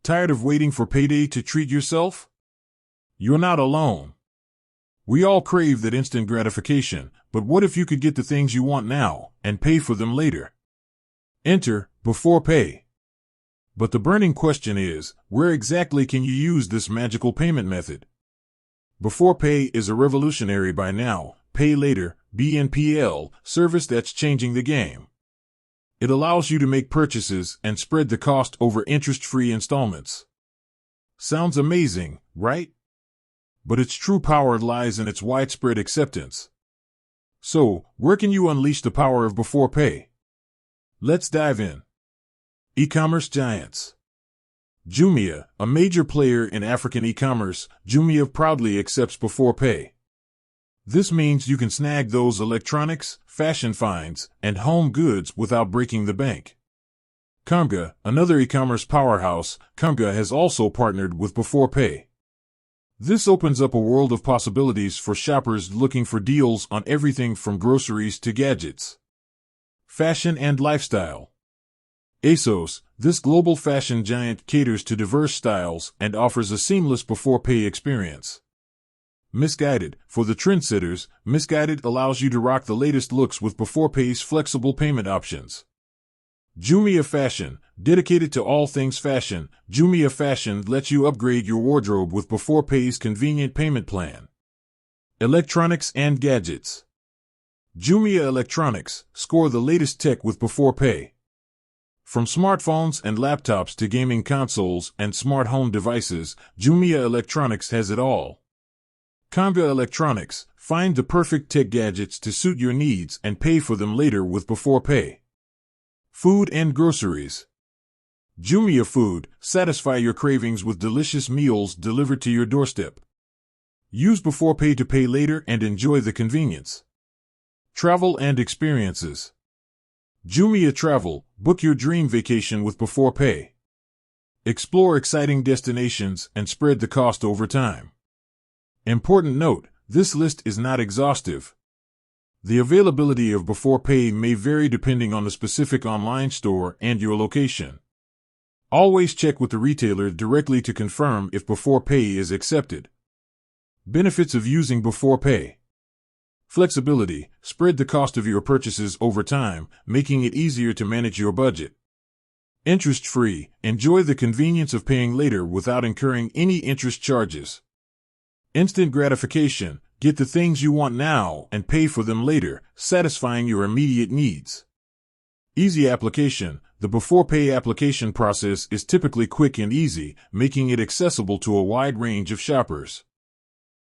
Tired of waiting for payday to treat yourself? You're not alone. We all crave that instant gratification, but what if you could get the things you want now and pay for them later? Enter Beforepay. But the burning question is, where exactly can you use this magical payment method? Beforepay is a revolutionary buy now, pay later (BNPL) service that's changing the game. It allows you to make purchases and spread the cost over interest-free installments. Sounds amazing, right? But its true power lies in its widespread acceptance. So, where can you unleash the power of Beforepay? Let's dive in. E-commerce giants. Jumia, a major player in African e-commerce, Jumia proudly accepts Beforepay. This means you can snag those electronics, fashion finds, and home goods without breaking the bank. Canva, another e-commerce powerhouse, Canva has also partnered with Beforepay. This opens up a world of possibilities for shoppers looking for deals on everything from groceries to gadgets. Fashion and lifestyle. ASOS, this global fashion giant caters to diverse styles and offers a seamless Beforepay experience. Misguided, for the trendsetters, Misguided allows you to rock the latest looks with Beforepay's flexible payment options. Jumia Fashion, dedicated to all things fashion, Jumia Fashion lets you upgrade your wardrobe with Beforepay's convenient payment plan. Electronics and gadgets. Jumia Electronics, score the latest tech with Beforepay. From smartphones and laptops to gaming consoles and smart home devices, Jumia Electronics has it all. Canva Electronics, find the perfect tech gadgets to suit your needs and pay for them later with Beforepay. Food and groceries. Jumia Food, satisfy your cravings with delicious meals delivered to your doorstep. Use Beforepay to pay later and enjoy the convenience. Travel and experiences. Jumia Travel, book your dream vacation with Beforepay. Explore exciting destinations and spread the cost over time. Important note, this list is not exhaustive. The availability of Beforepay may vary depending on the specific online store and your location. Always check with the retailer directly to confirm if Beforepay is accepted. Benefits of using Beforepay. Flexibility, spread the cost of your purchases over time, making it easier to manage your budget. Interest-free, enjoy the convenience of paying later without incurring any interest charges. Instant gratification, get the things you want now and pay for them later, satisfying your immediate needs. Easy application, the Beforepay application process is typically quick and easy, making it accessible to a wide range of shoppers.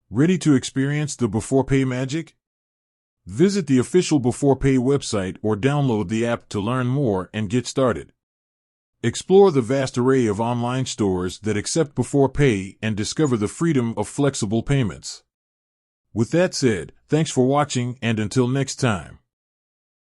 Ready to experience the Beforepay magic? Visit the official Beforepay website or download the app to learn more and get started. Explore the vast array of online stores that accept Beforepay and discover the freedom of flexible payments. With that said, thanks for watching and until next time.